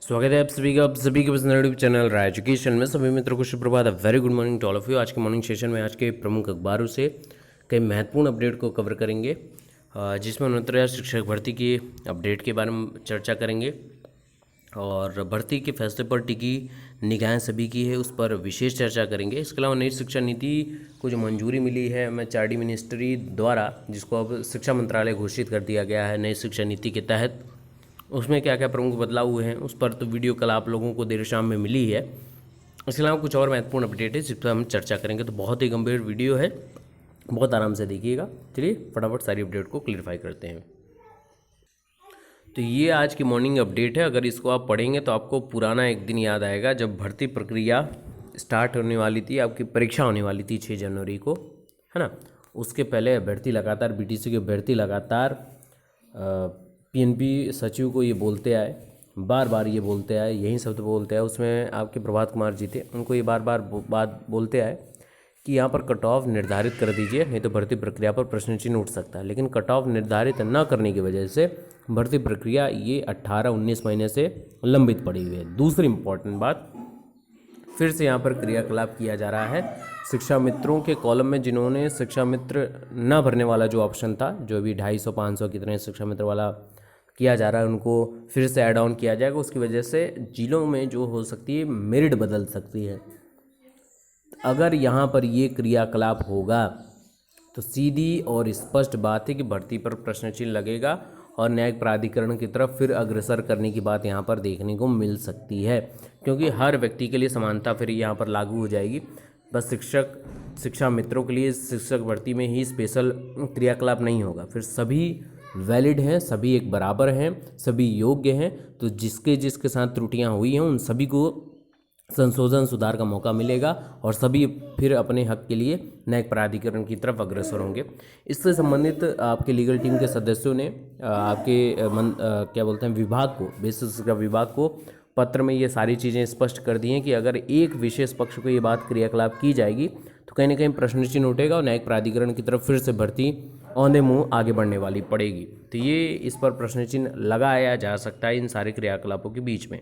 स्वागत है आप सभी के पसंद यूट्यूब चैनल राय एजुकेशन में। सभी मित्रों को सुप्रभात। Very good morning to all of you. आज के मॉर्निंग सेशन में आज के प्रमुख अखबारों से कई महत्वपूर्ण अपडेट को कवर करेंगे, जिसमें उन्नतर शिक्षक भर्ती की अपडेट के बारे में चर्चा करेंगे और भर्ती के फैसले पर टिकी निगाहें सभी की है, उस पर विशेष चर्चा करेंगे। इसके अलावा नई शिक्षा नीति को जो मंजूरी मिली है MHRD मिनिस्ट्री द्वारा, जिसको अब शिक्षा मंत्रालय घोषित कर दिया गया है नई शिक्षा नीति के तहत, उसमें क्या क्या प्रमुख बदलाव हुए हैं उस पर तो वीडियो कल आप लोगों को देर शाम में मिली है। इसके अलावा कुछ और महत्वपूर्ण अपडेट है जिस पर हम चर्चा करेंगे। तो बहुत ही गंभीर वीडियो है, बहुत आराम से देखिएगा। चलिए फटाफट सारी अपडेट को क्लियरफाई करते हैं। तो ये आज की मॉर्निंग अपडेट है। अगर इसको आप पढ़ेंगे तो आपको पुराना एक दिन याद आएगा जब भर्ती प्रक्रिया स्टार्ट होने वाली थी, आपकी परीक्षा होने वाली थी 6 जनवरी को, है ना। उसके पहले अभ्यर्थी लगातार BTC के अभ्यर्थी लगातार PNP सचिव को ये बोलते आए, बार बार ये बोलते आए, यही शब्द बोलते आए। उसमें आपके प्रभात कुमार जी थे, उनको ये बार बार बात बोलते आए कि यहाँ पर कट ऑफ निर्धारित कर दीजिए, नहीं तो भर्ती प्रक्रिया पर प्रश्न चिन्ह उठ सकता है। लेकिन कट ऑफ निर्धारित न करने की वजह से भर्ती प्रक्रिया ये 18-19 महीने से लंबित पड़ी हुई है। दूसरी इम्पॉर्टेंट बात, फिर से यहाँ पर क्रियाकलाप किया जा रहा है। शिक्षा मित्रों के कॉलम में जिन्होंने शिक्षा मित्र न भरने वाला जो ऑप्शन था, जो भी 250-500 कितने शिक्षा मित्र वाला किया जा रहा है, उनको फिर से ऐड ऑन किया जाएगा। उसकी वजह से जिलों में जो हो सकती है मेरिट बदल सकती है। अगर यहाँ पर ये क्रियाकलाप होगा तो सीधी और स्पष्ट बात है कि भर्ती पर प्रश्न चिन्ह लगेगा और न्यायिक प्राधिकरण की तरफ फिर अग्रसर करने की बात यहाँ पर देखने को मिल सकती है, क्योंकि हर व्यक्ति के लिए समानता फिर यहाँ पर लागू हो जाएगी। बस शिक्षा मित्रों के लिए शिक्षक भर्ती में ही स्पेशल क्रियाकलाप नहीं होगा, फिर सभी वैलिड हैं, सभी एक बराबर हैं, सभी योग्य हैं। तो जिसके साथ त्रुटियां हुई हैं उन सभी को संशोधन सुधार का मौका मिलेगा और सभी फिर अपने हक के लिए न्यायिक प्राधिकरण की तरफ अग्रसर होंगे। इससे संबंधित आपके लीगल टीम के सदस्यों ने आपके विभाग को, बेसिक शिक्षा विभाग को पत्र में ये सारी चीज़ें स्पष्ट कर दी हैं कि अगर एक विशेष पक्ष को ये बात क्रियाकलाप की जाएगी तो कहीं ना कहीं प्रश्न चिन्ह उठेगा और न्यायिक प्राधिकरण की तरफ फिर से भर्ती औंधे मुँह आगे बढ़ने वाली पड़ेगी। तो ये इस पर प्रश्न चिन्ह लगाया जा सकता है इन सारे क्रियाकलापों के बीच में।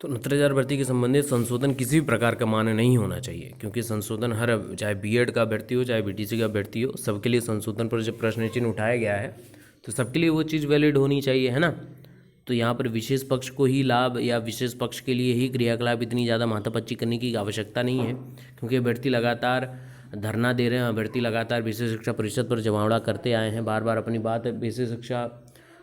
तो 69,000 भर्ती के संबंधित संशोधन किसी भी प्रकार का मान्य नहीं होना चाहिए, क्योंकि संशोधन हर, चाहे B.Ed का अभ्यर्थी हो चाहे BTC का अभ्यर्थी हो, सबके लिए संशोधन पर जब प्रश्न चिन्ह उठाया गया है तो सबके लिए वो चीज़ वैलिड होनी चाहिए, है ना। तो यहाँ पर विशेष पक्ष को ही लाभ या विशेष पक्ष के लिए ही क्रियाकलाप इतनी ज़्यादा माथापच्ची करने की आवश्यकता नहीं है, क्योंकि अभ्यर्थी लगातार धरना दे रहे हैं, अभ्यर्थी लगातार विशेष शिक्षा परिषद पर जमावड़ा करते आए हैं, बार बार अपनी बात विशेष शिक्षा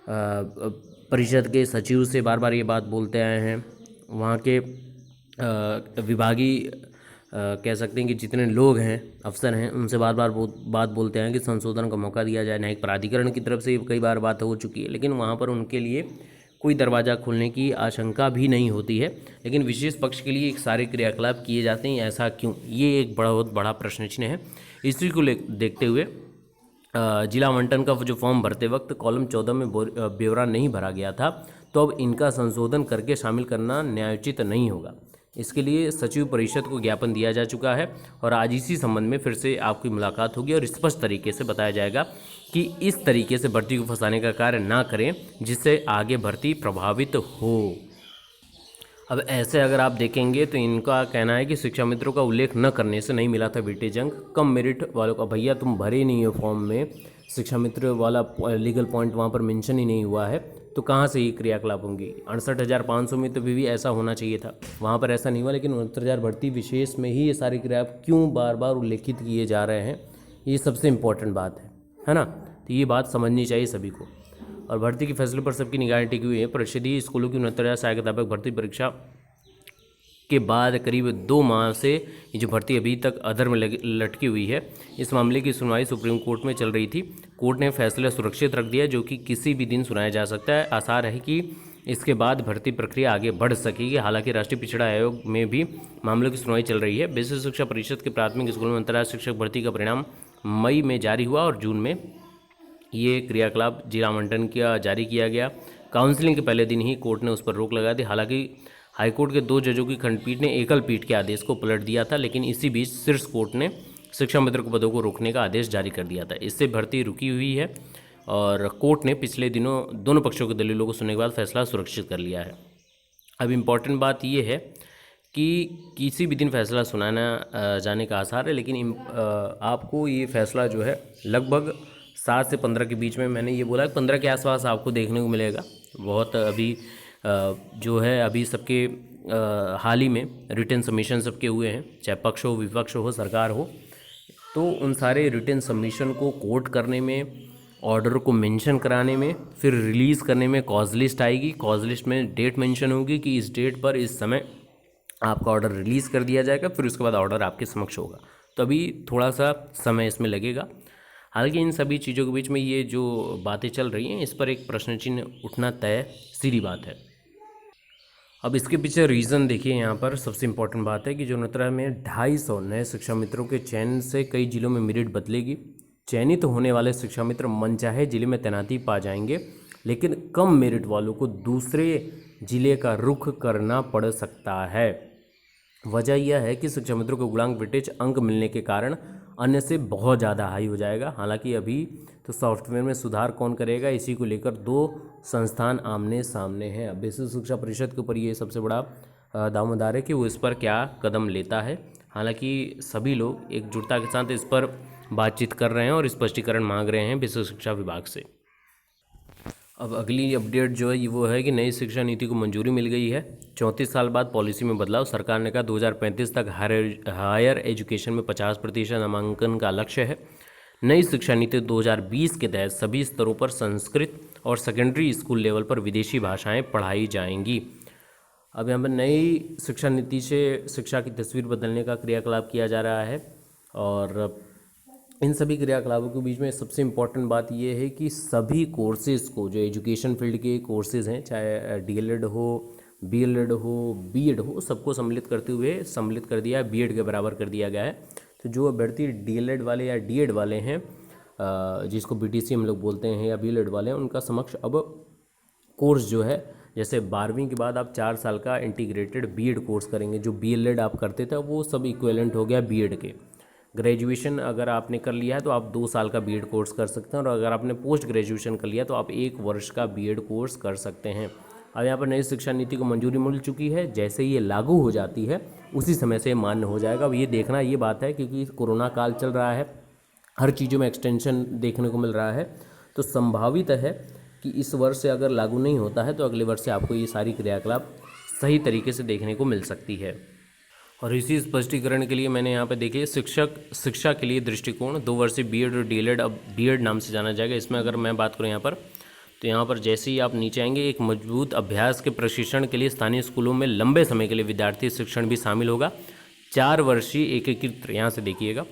परिषद के सचिव से बार बार ये बात बोलते आए हैं। वहाँ के विभागीय कह सकते हैं कि जितने लोग हैं, अफसर हैं, उनसे बार बार बात बोलते हैं कि संशोधन का मौका दिया जाए। न्यायिक प्राधिकरण की तरफ से कई बार बात हो चुकी है, लेकिन वहाँ पर उनके लिए कोई दरवाज़ा खोलने की आशंका भी नहीं होती है। लेकिन विशेष पक्ष के लिए एक सारे क्रियाकलाप किए जाते हैं, ऐसा क्यों? ये एक बहुत बड़ा प्रश्न चिन्ह है। इसी को देखते हुए जिला आवंटन का जो फॉर्म भरते वक्त कॉलम 14 में ब्यौरा नहीं भरा गया था, तो अब इनका संशोधन करके शामिल करना न्यायोचित नहीं होगा। इसके लिए सचिव परिषद को ज्ञापन दिया जा चुका है और आज इसी संबंध में फिर से आपकी मुलाकात होगी और स्पष्ट तरीके से बताया जाएगा कि इस तरीके से भर्ती को फंसाने का कार्य ना करें जिससे आगे भर्ती प्रभावित हो। अब ऐसे अगर आप देखेंगे तो इनका कहना है कि शिक्षा मित्रों का उल्लेख न करने से नहीं मिला था वेटेज अंक। कम मेरिट वालों का, भैया तुम भरे नहीं हो फॉर्म में, शिक्षा मित्र वाला लीगल पॉइंट वहाँ पर मेंशन ही नहीं हुआ है, तो कहाँ से ये क्रियाकलाप होंगी? 68,500 में तो भी ऐसा होना चाहिए था, वहाँ पर ऐसा नहीं हुआ। लेकिन 69,000 भर्ती विशेष में ही ये सारे क्रियाकलाप क्यों बार बार उल्लेखित किए जा रहे हैं, ये सबसे इम्पोर्टेंट बात है ना। तो ये बात समझनी चाहिए सभी को। और भर्ती के फैसले पर सबकी निगाहें टिकी हुई है। परिषदीय स्कूलों की 69,000 सहायक अध्यापक भर्ती परीक्षा के बाद करीब 2 माह से ये जो भर्ती अभी तक अधर में लटकी हुई है, इस मामले की सुनवाई सुप्रीम कोर्ट में चल रही थी। कोर्ट ने फैसला सुरक्षित रख दिया, जो कि किसी भी दिन सुनाया जा सकता है। आसार है कि इसके बाद भर्ती प्रक्रिया आगे बढ़ सकेगी। हालांकि राष्ट्रीय पिछड़ा आयोग में भी मामलों की सुनवाई चल रही है। बेसिक शिक्षा परिषद के प्राथमिक स्कूलों में अंतर्राष्ट्रीय शिक्षक भर्ती का परिणाम मई में जारी हुआ और जून में ये क्रियाकलाप जिला आवंटन किया जारी किया गया। काउंसलिंग के पहले दिन ही कोर्ट ने उस पर रोक लगा दी। हालांकि हाईकोर्ट के 2 जजों की खंडपीठ ने एकल पीठ के आदेश को पलट दिया था, लेकिन इसी बीच शीर्ष कोर्ट ने शिक्षा मित्र को पदों को रोकने का आदेश जारी कर दिया था। इससे भर्ती रुकी हुई है और कोर्ट ने पिछले दिनों दोनों पक्षों के दलीलों को सुनने के बाद फैसला सुरक्षित कर लिया है। अब इम्पॉर्टेंट बात ये है कि किसी भी दिन फैसला सुनाना जाने का आसार है, लेकिन आपको ये फैसला जो है लगभग 7 से 15 के बीच में, मैंने ये बोला 15 के आसपास आपको देखने को मिलेगा। बहुत अभी जो है अभी सबके हाल ही में रिटर्न सबमिशन सबके हुए हैं, चाहे पक्ष हो, विपक्ष हो, सरकार हो, तो उन सारे रिटर्न सबमिशन को कोट करने में, ऑर्डर को मेंशन कराने में, फिर रिलीज़ करने में कॉज लिस्ट आएगी। कॉज लिस्ट में डेट मेंशन होगी कि इस डेट पर इस समय आपका ऑर्डर रिलीज़ कर दिया जाएगा, फिर उसके बाद ऑर्डर आपके समक्ष होगा। तो अभी थोड़ा सा समय इसमें लगेगा। हालांकि इन सभी चीज़ों के बीच में ये जो बातें चल रही हैं, इस पर एक प्रश्न चिन्ह उठना तय सीधी बात है। अब इसके पीछे रीज़न देखिए, यहाँ पर सबसे इम्पोर्टेंट बात है कि जो नोतरा में 250 नए शिक्षा मित्रों के चयन से कई जिलों में मेरिट बदलेगी। चयनित होने वाले शिक्षा मित्र मनचाहे जिले में तैनाती पा जाएंगे, लेकिन कम मेरिट वालों को दूसरे जिले का रुख करना पड़ सकता है। वजह यह है कि शिक्षा मित्रों को गुणांक वेटेज अंक मिलने के कारण अन्य से बहुत ज़्यादा हाई हो जाएगा। हालांकि अभी तो सॉफ्टवेयर में सुधार कौन करेगा, इसी को लेकर दो संस्थान आमने सामने हैं। अब विश्व शिक्षा परिषद के ऊपर ये सबसे बड़ा दामोदार है कि वो इस पर क्या कदम लेता है। हालांकि सभी लोग एकजुटता के साथ इस पर बातचीत कर रहे हैं और स्पष्टीकरण मांग रहे हैं विश्व शिक्षा विभाग से। अब अगली अपडेट जो है वो है कि नई शिक्षा नीति को मंजूरी मिल गई है। 34 साल बाद पॉलिसी में बदलाव। सरकार ने कहा 2035 तक हायर एजुकेशन में 50% नामांकन का लक्ष्य है। नई शिक्षा नीति 2020 के तहत सभी स्तरों पर संस्कृत और सेकेंडरी स्कूल लेवल पर विदेशी भाषाएं पढ़ाई जाएंगी। अब यहाँ पर नई शिक्षा नीति से शिक्षा की तस्वीर बदलने का क्रियाकलाप किया जा रहा है, और इन सभी क्रियाकलापों के बीच में सबसे इम्पॉर्टेंट बात यह है कि सभी कोर्सेज़ को, जो एजुकेशन फील्ड के कोर्सेज़ हैं, चाहे डीएलएड हो, बीएलएड हो, बीएड हो, सबको सम्मिलित करते हुए सम्मिलित कर दिया है, बीएड के बराबर कर दिया गया है। तो जो अभ्यर्थी डीएलएड वाले या डीएड वाले हैं, जिसको बीटीसी हम लोग बोलते हैं, या बीएलएड वाले हैं, उनका समक्ष अब कोर्स जो है, जैसे 12वीं के बाद आप 4 साल का इंटीग्रेटेड बीएड कोर्स करेंगे। जो बीएलएड आप करते थे वो सब इक्विवेलेंट हो गया बीएड के। ग्रेजुएशन अगर आपने कर लिया है तो आप 2 साल का बीएड कोर्स कर सकते हैं, और अगर आपने पोस्ट ग्रेजुएशन कर लिया तो आप 1 वर्ष का बीएड कोर्स कर सकते हैं। अब यहाँ पर नई शिक्षा नीति को मंजूरी मिल चुकी है। जैसे ये लागू हो जाती है उसी समय से मान्य हो जाएगा। अब ये देखना ये बात है, क्योंकि कोरोना काल चल रहा है, हर चीज़ों में एक्सटेंशन देखने को मिल रहा है, तो संभावित है कि इस वर्ष से अगर लागू नहीं होता है तो अगले वर्ष से आपको ये सारी क्रियाकलाप सही तरीके से देखने को मिल सकती है। और इसी स्पष्टीकरण के लिए मैंने यहाँ पे देखिए शिक्षा के लिए दृष्टिकोण 2 वर्षीय बीएड और डीएलएड, अब बीएड नाम से जाना जाएगा। इसमें अगर मैं बात करूँ यहाँ पर, तो यहाँ पर जैसे ही आप नीचे आएंगे, एक मजबूत अभ्यास के प्रशिक्षण के लिए स्थानीय स्कूलों में लंबे समय के लिए विद्यार्थी शिक्षण भी शामिल होगा। 4 वर्षीय एकीकृत, यहाँ से देखिएगा,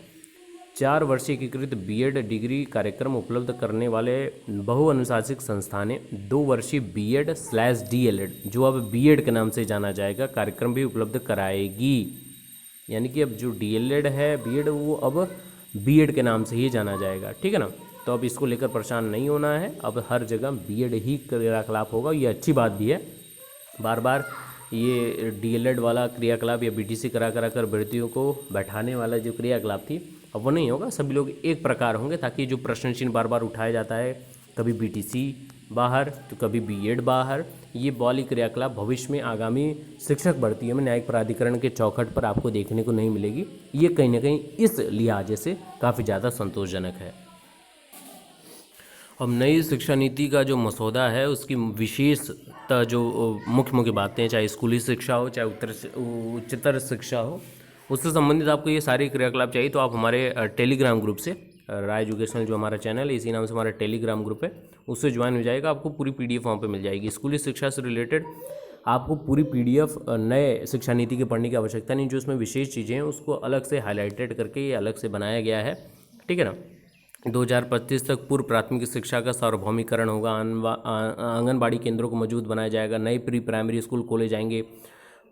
4 वर्षीय एकीकृत बीएड डिग्री कार्यक्रम उपलब्ध करने वाले बहुअनुशासित संस्थानें 2 वर्षीय बीएड/डीएलएड, जो अब बीएड के नाम से जाना जाएगा, कार्यक्रम भी उपलब्ध कराएगी। यानी कि अब जो डीएलएड है, बीएड, वो अब बीएड के नाम से ही जाना जाएगा। ठीक है ना। तो अब इसको लेकर परेशान नहीं होना है, अब हर जगह बीएड ही क्रियाकलाप होगा। ये अच्छी बात भी है। बार बार ये डीएलएड वाला क्रियाकलाप या बीटीसी करा कर अभ्यर्थियों को बैठाने वाला जो क्रियाकलाप थी, अब वो नहीं होगा। सभी लोग एक प्रकार होंगे, ताकि जो प्रश्न चिन्ह बार बार उठाया जाता है, कभी बीटीसी बाहर तो कभी बीएड बाहर, ये वाली क्रियाकलाप भविष्य में आगामी शिक्षक भर्तियों में न्यायिक प्राधिकरण के चौखट पर आपको देखने को नहीं मिलेगी। ये कहीं ना कहीं इस लिहाजे से काफ़ी ज़्यादा संतोषजनक है। अब नई शिक्षा नीति का जो मसौदा है, उसकी विशेषता, जो मुख्य बातें, चाहे स्कूली शिक्षा हो, चाहे उच्चतर शिक्षा हो, उससे संबंधित आपको ये सारे क्रियाकलाप चाहिए तो आप हमारे टेलीग्राम ग्रुप से, राय एजुकेशनल जो हमारा चैनल है, इसी नाम से हमारा टेलीग्राम ग्रुप है, उससे ज्वाइन हो जाएगा। आपको पूरी पीडीएफ वहाँ पे मिल जाएगी। स्कूली शिक्षा से रिलेटेड आपको पूरी पीडीएफ नए शिक्षा नीति के पढ़ने की आवश्यकता नहीं। जो उसमें विशेष चीज़ें हैं उसको अलग से हाईलाइटेड करके ये अलग से बनाया गया है। ठीक है ना। 2025 तक पूर्व प्राथमिक शिक्षा का सार्वभौमिकरण होगा। आंगनबाड़ी केंद्रों को मजबूत बनाया जाएगा। नए प्री प्राइमरी स्कूल खोले जाएंगे।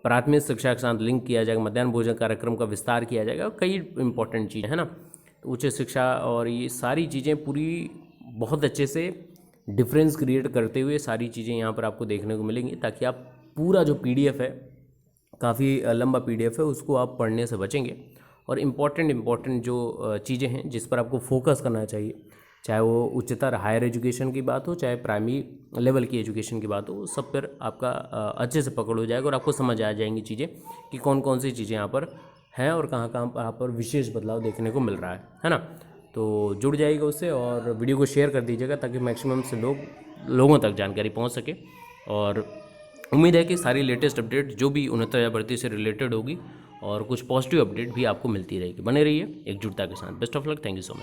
प्राथमिक शिक्षा के साथ लिंक किया जाएगा। मध्याह्न भोजन कार्यक्रम का विस्तार किया जाएगा। कई इंपॉर्टेंट चीज़ है ना। उच्च शिक्षा और ये सारी चीज़ें पूरी बहुत अच्छे से डिफरेंस क्रिएट करते हुए सारी चीज़ें यहाँ पर आपको देखने को मिलेंगी, ताकि आप पूरा जो पीडीएफ है, काफ़ी लंबा पीडीएफ है, उसको आप पढ़ने से बचेंगे। और इम्पॉर्टेंट जो चीज़ें हैं जिस पर आपको फोकस करना चाहिए, चाहे वो उच्चतर हायर एजुकेशन की बात हो, चाहे प्राइमरी लेवल की एजुकेशन की बात हो, सब पर आपका अच्छे से पकड़ हो जाएगा और आपको समझ आ जाएंगी चीज़ें कि कौन कौन सी चीज़ें यहाँ पर हैं और कहाँ कहाँ पर यहाँ पर विशेष बदलाव देखने को मिल रहा है ना। तो जुड़ जाइएगा उससे और वीडियो को शेयर कर दीजिएगा ताकि मैक्सिमम से लोगों तक जानकारी पहुँच सके। और उम्मीद है कि सारी लेटेस्ट अपडेट जो भी 69,000 भर्ती से रिलेटेड होगी और कुछ पॉजिटिव अपडेट भी आपको मिलती रहेगी। बने रहिए एकजुटता के साथ। Best of luck, thank you so much.